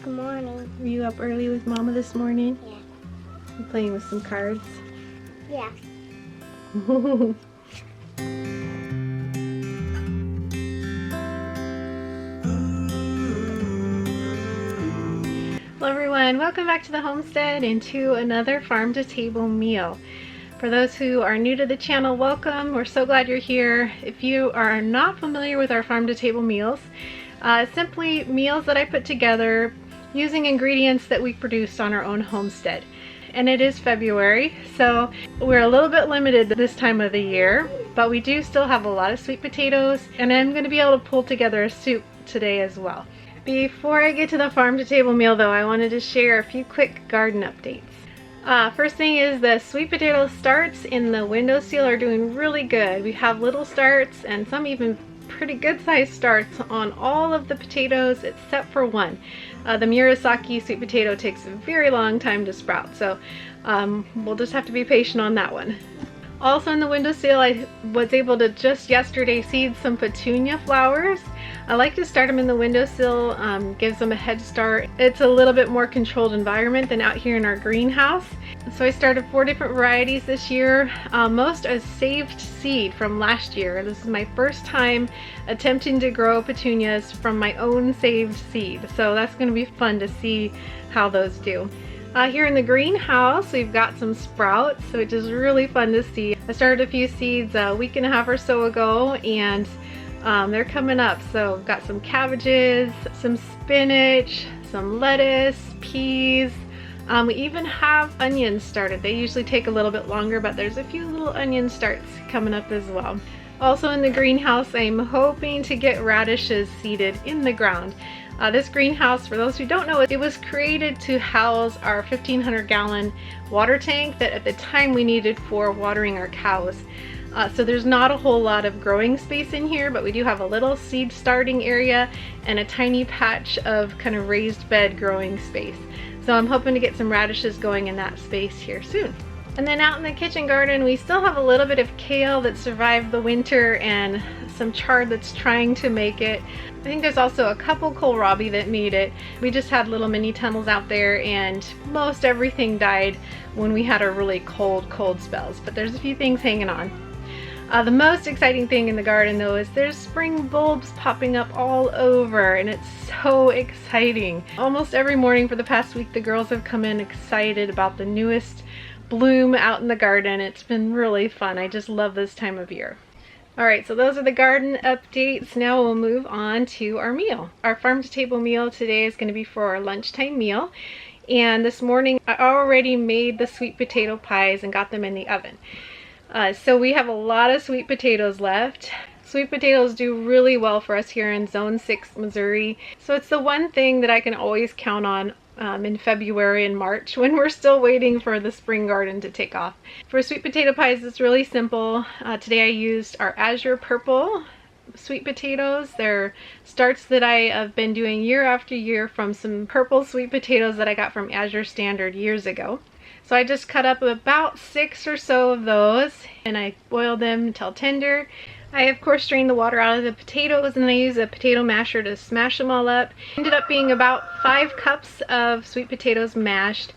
Good morning. Were you up early with Mama this morning? Yeah. You playing with some cards? Yeah. Hello everyone, welcome back to the homestead and to another farm to table meal. For those who are new to the channel, welcome. We're so glad you're here. If you are not familiar with our farm to table meals, simply meals that I put together using ingredients that we produced on our own homestead. And it is February, so we're a little bit limited this time of the year, but we do still have a lot of sweet potatoes, and I'm going to be able to pull together a soup today as well. Before I get to the farm to table meal though, I wanted to share a few quick garden updates. First thing is the sweet potato starts in the windowsill are doing really good. We have little starts and some even pretty good sized starts on all of the potatoes except for one. The Murasaki sweet potato takes a very long time to sprout, so we'll just have to be patient on that one. Also in the windowsill, I was able to just yesterday seed some petunia flowers. I like to start them in the windowsill, gives them a head start. It's a little bit more controlled environment than out here in our greenhouse. So I started 4 different varieties this year, most as saved seed from last year. This is my first time attempting to grow petunias from my own saved seed. So that's going to be fun to see how those do. Here in the greenhouse, we've got some sprouts, which is really fun to see. I started a few seeds a week and a half or so ago, and they're coming up. So I've got some cabbages, some spinach, some lettuce, peas. We even have onions started. They usually take a little bit longer, but there's a few little onion starts coming up as well. Also in the greenhouse, I'm hoping to get radishes seeded in the ground. This greenhouse, for those who don't know, it was created to house our 1,500 gallon water tank that at the time we needed for watering our cows. So there's not a whole lot of growing space in here, but we do have a little seed starting area and a tiny patch of kind of raised bed growing space. So I'm hoping to get some radishes going in that space here soon. And then out in the kitchen garden, we still have a little bit of kale that survived the winter and some chard that's trying to make it. I think there's also a couple kohlrabi that made it. We just had little mini tunnels out there, and most everything died when we had our really cold spells, but there's a few things hanging on. The most exciting thing in the garden though is there's spring bulbs popping up all over, and it's so exciting. Almost every morning for the past week, the girls have come in excited about the newest bloom out in the garden. It's been really fun. I just love this time of year. Alright, so those are the garden updates. Now we'll move on to our meal. Our farm to table meal today is going to be for our lunchtime meal. And this morning I already made the sweet potato pies and got them in the oven. So we have a lot of sweet potatoes left. Sweet potatoes do really well for us here in Zone 6, Missouri. So it's the one thing that I can always count on in February and March when we're still waiting for the spring garden to take off. For sweet potato pies, it's really simple. Today I used our Azure Purple sweet potatoes. They're starts that I have been doing year after year from some purple sweet potatoes that I got from Azure Standard years ago. So I just cut up about 6 or so of those and I boiled them until tender. I of course strained the water out of the potatoes, and then I used a potato masher to smash them all up. Ended up being about 5 cups of sweet potatoes mashed,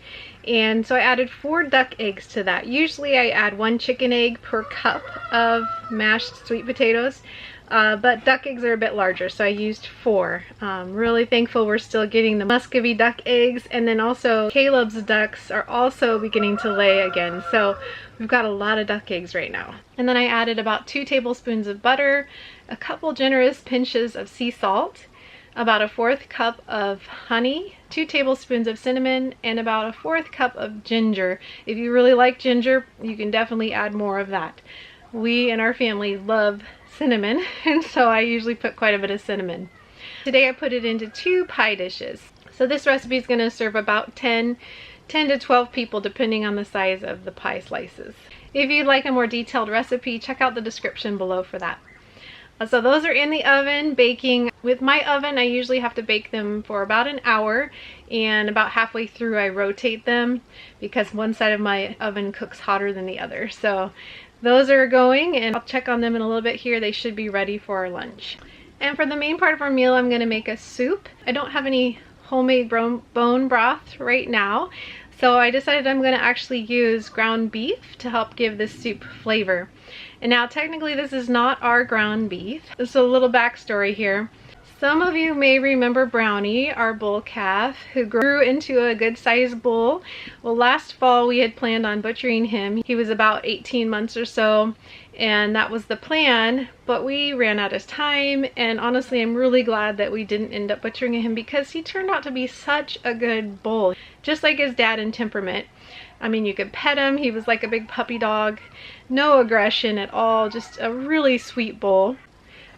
and so I added 4 duck eggs to that. Usually I add 1 chicken egg per cup of mashed sweet potatoes, but duck eggs are a bit larger, so I used 4. Really thankful we're still getting the Muscovy duck eggs, and then also Caleb's ducks are also beginning to lay again, so we've got a lot of duck eggs right now. And then I added about 2 tablespoons of butter, a couple generous pinches of sea salt, about a 1/4 cup of honey, 2 tablespoons of cinnamon, and about a 1/4 cup of ginger. If you really like ginger, you can definitely add more of that. We and our family love cinnamon, and so I usually put quite a bit of cinnamon. Today I put it into 2 pie dishes. So this recipe is going to serve about 10 to 12 people depending on the size of the pie slices. If you'd like a more detailed recipe, check out the description below for that. So those are in the oven baking. With my oven, I usually have to bake them for about an hour, and about halfway through I rotate them because one side of my oven cooks hotter than the other. So those are going, and I'll check on them in a little bit here. They should be ready for our lunch. And for the main part of our meal, I'm going to make a soup. I don't have any homemade bone broth right now. So I decided I'm going to actually use ground beef to help give this soup flavor. And now technically this is not our ground beef. This is a little backstory here. Some of you may remember Brownie, our bull calf, who grew into a good sized bull. Well, last fall we had planned on butchering him. He was about 18 months or so, and that was the plan, but we ran out of time, and honestly I'm really glad that we didn't end up butchering him because he turned out to be such a good bull, just like his dad in temperament. I mean, you could pet him, he was like a big puppy dog, no aggression at all, just a really sweet bull.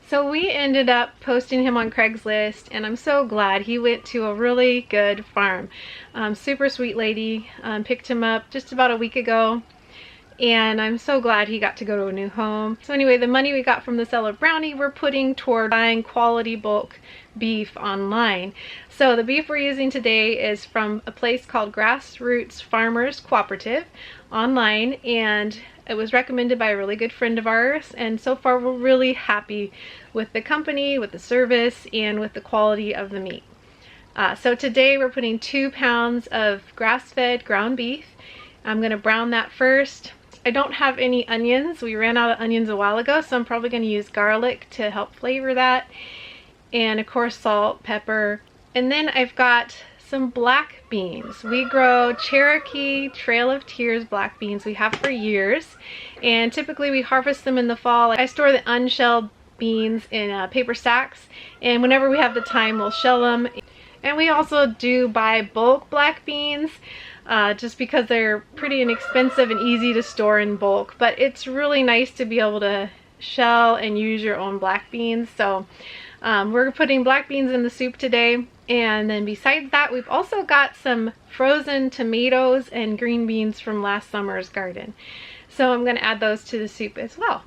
So we ended up posting him on Craigslist, and I'm so glad. He went to a really good farm. Super sweet lady picked him up just about a week ago, and I'm so glad he got to go to a new home. So anyway, the money we got from the sale of Brownie we're putting toward buying quality bulk beef online. So the beef we're using today is from a place called Grassroots Farmers Cooperative online, and it was recommended by a really good friend of ours, and so far we're really happy with the company, with the service, and with the quality of the meat. So today we're putting 2 pounds of grass-fed ground beef. I'm going to brown that first. I don't have any onions. We ran out of onions a while ago, so I'm probably going to use garlic to help flavor that. And of course salt, pepper. And then I've got some black beans. We grow Cherokee Trail of Tears black beans. We have for years, and typically we harvest them in the fall. I store the unshelled beans in paper sacks, and whenever we have the time we'll shell them. And we also do buy bulk black beans just because they're pretty inexpensive and easy to store in bulk, but it's really nice to be able to shell and use your own black beans. So we're putting black beans in the soup today. And then besides that, we've also got some frozen tomatoes and green beans from last summer's garden. So I'm going to add those to the soup as well.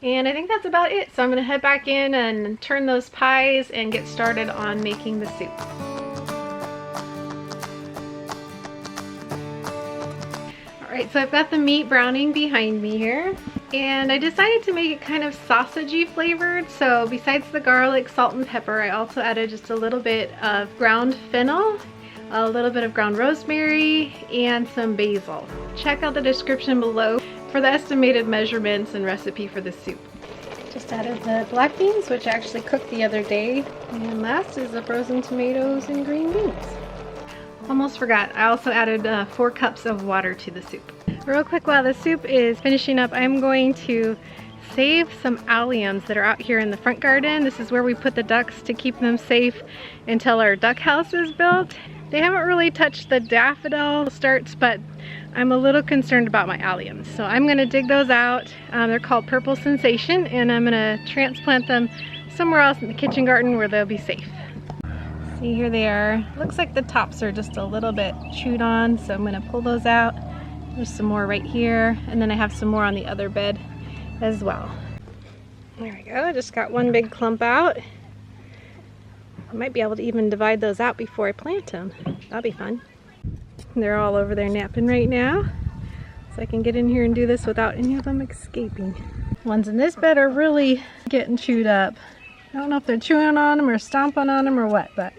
And I think that's about it. So I'm going to head back in and turn those pies and get started on making the soup. Alright, so I've got the meat browning behind me here, and I decided to make it kind of sausagey flavored. So besides the garlic, salt, and pepper, I also added just a little bit of ground fennel, a little bit of ground rosemary, and some basil. Check out the description below for the estimated measurements and recipe for the soup. Just added the black beans, which I actually cooked the other day, and last is the frozen tomatoes and green beans. Almost forgot, I also added 4 cups of water to the soup. Real quick, while the soup is finishing up, I'm going to save some alliums that are out here in the front garden. This is where we put the ducks to keep them safe until our duck house is built. They haven't really touched the daffodil starts, but I'm a little concerned about my alliums. So I'm gonna dig those out. They're called Purple Sensation, and I'm gonna transplant them somewhere else in the kitchen garden where they'll be safe. See, here they are. Looks like the tops are just a little bit chewed on, so I'm gonna pull those out. There's some more right here, and then I have some more on the other bed as well. There we go, just got one big clump out. I might be able to even divide those out before I plant them. That'll be fun. They're all over there napping right now, so I can get in here and do this without any of them escaping. Ones in this bed are really getting chewed up. I don't know if they're chewing on them or stomping on them or what, but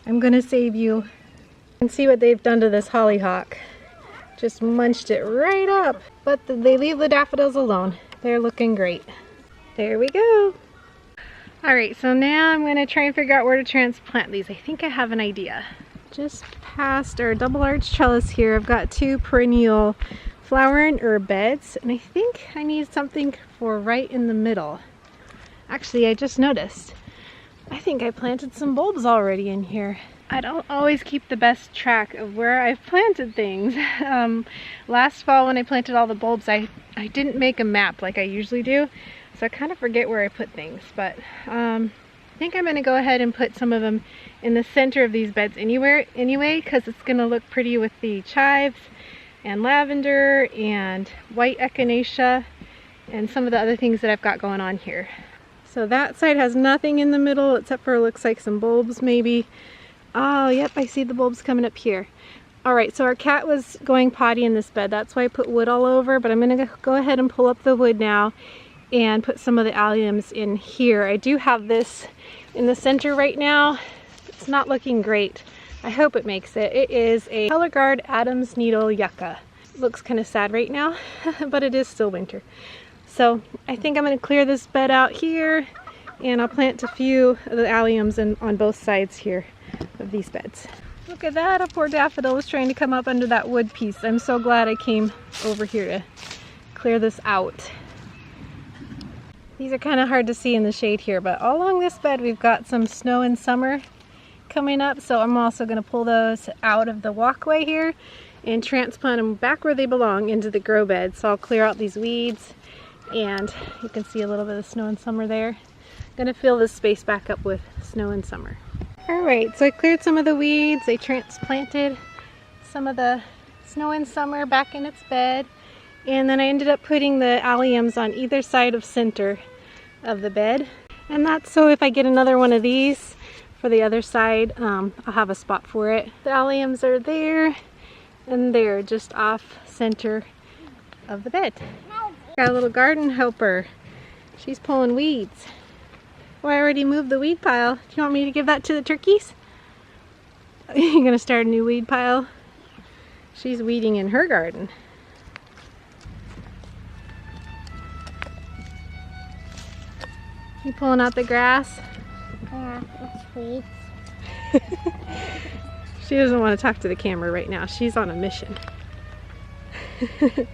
I'm gonna save you and see what they've done to this hollyhock. Just munched it right up, but they leave the daffodils alone. They're looking great. There we go. Alright, so now I'm gonna try and figure out where to transplant these. I think I have an idea. Just past our double arch trellis here, I've got 2 perennial flower and herb beds, and I think I need something for right in the middle. Actually, I just noticed, I think I planted some bulbs already in here. I don't always keep the best track of where I've planted things. Last fall when I planted all the bulbs, I didn't make a map like I usually do, so I kind of forget where I put things. But I think I'm going to go ahead and put some of them in the center of these beds anyway, because it's going to look pretty with the chives and lavender and white echinacea and some of the other things that I've got going on here. So that side has nothing in the middle except for, looks like some bulbs maybe. Oh, yep, I see the bulbs coming up here. Alright, so our cat was going potty in this bed. That's why I put wood all over, but I'm going to go ahead and pull up the wood now and put some of the alliums in here. I do have this in the center right now. It's not looking great. I hope it makes it. It is a Color Guard Adam's Needle Yucca. It looks kind of sad right now, but it is still winter. So I think I'm going to clear this bed out here, and I'll plant a few of the alliums on both sides here of these beds. Look at that, a poor daffodil was trying to come up under that wood piece. I'm so glad I came over here to clear this out. These are kind of hard to see in the shade here, but all along this bed we've got some snow and summer coming up, so I'm also going to pull those out of the walkway here and transplant them back where they belong into the grow bed. So I'll clear out these weeds, and you can see a little bit of snow and summer there. I'm going to fill this space back up with snow and summer. Alright, so I cleared some of the weeds. I transplanted some of the snow and summer back in its bed. And then I ended up putting the alliums on either side of center of the bed. And that's so if I get another one of these for the other side, I'll have a spot for it. The alliums are there and there, just off center of the bed. Got a little garden helper. She's pulling weeds. Oh, I already moved the weed pile. Do you want me to give that to the turkeys? You're gonna start a new weed pile? She's weeding in her garden. You pulling out the grass? Yeah, it's weeds. She doesn't want to talk to the camera right now. She's on a mission. You're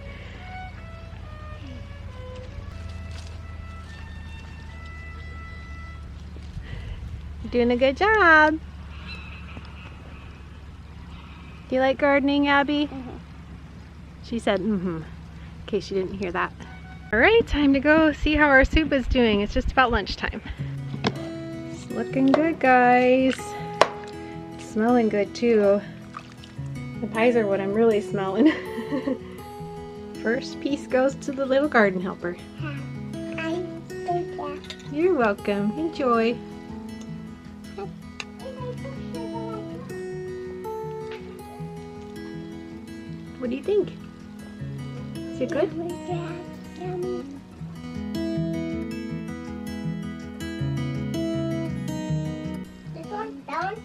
doing a good job. Do you like gardening, Abby? Mm-hmm. She said, mm-hmm, in case you didn't hear that. All right, time to go see how our soup is doing. It's just about lunchtime. It's looking good, guys. It's smelling good too. The pies are what I'm really smelling. First piece goes to the little garden helper. You're welcome. Enjoy. What do you think? Is it good?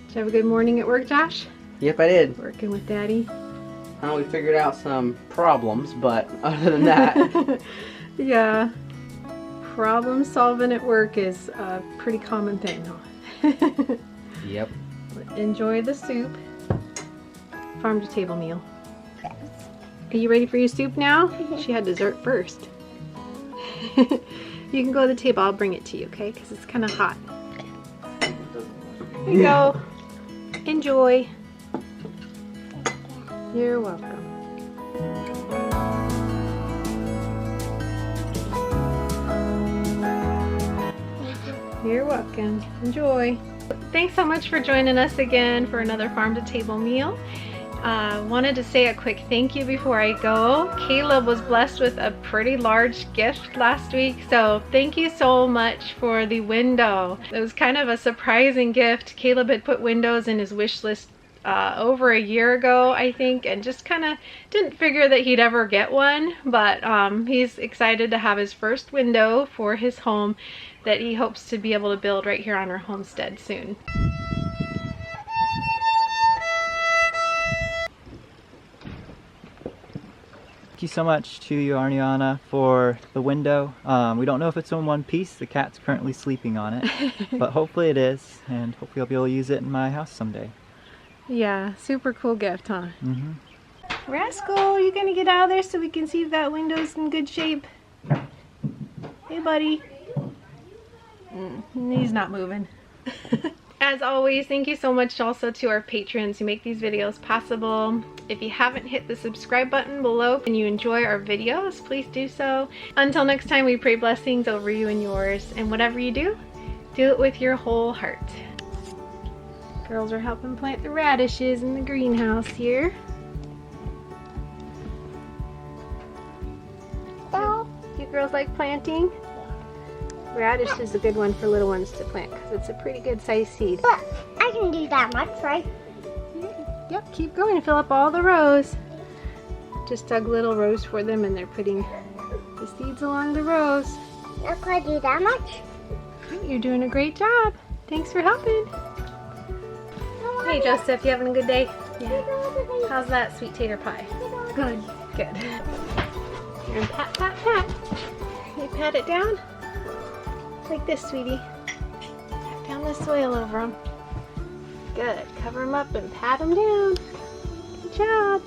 Did you have a good morning at work, Josh? Yep, I did. Working with Daddy? We figured out some problems, but other than that... Yeah. Problem solving at work is a pretty common thing, huh? Yep. Enjoy the soup. Farm to table meal. Are you ready for your soup now? She had dessert first. You can go to the table. I'll bring it to you, okay? Because it's kind of hot. Here you go. Enjoy. You're welcome. You're welcome. Enjoy. Thanks so much for joining us again for another Farm to Table meal. Wanted to say a quick thank you before I go. Caleb was blessed with a pretty large gift last week, so thank you so much for the window. It was kind of a surprising gift. Caleb had put windows in his wish list over a year ago, I think, and just kind of didn't figure that he'd ever get one, but he's excited to have his first window for his home that he hopes to be able to build right here on our homestead soon. Thank you so much to you, Arniana, for the window. We don't know if it's in one piece. The cat's currently sleeping on it, but hopefully it is, and hopefully I'll be able to use it in my house someday. Yeah, super cool gift, huh? Mm-hmm. Rascal, you gonna get out of there so we can see if that window's in good shape? Hey, buddy. He's not moving. As always, thank you so much also to our patrons who make these videos possible. If you haven't hit the subscribe button below and you enjoy our videos, please do so. Until next time, we pray blessings over you and yours. And whatever you do it with your whole heart. Girls are helping plant the radishes in the greenhouse here. You girls like planting? Radish is a good one for little ones to plant because it's a pretty good sized seed. But I can do that much, right? Yep, keep going and fill up all the rows. Just dug little rows for them and they're putting the seeds along the rows. Not quite do that much. You're doing a great job. Thanks for helping. Hey Joseph, you having a good day? Yeah. How's that sweet tater pie? Good. Good. Here, and pat, pat, pat. You pat it down like this, sweetie. Pat down the soil over them. Good. Cover them up and pat them down. Good job.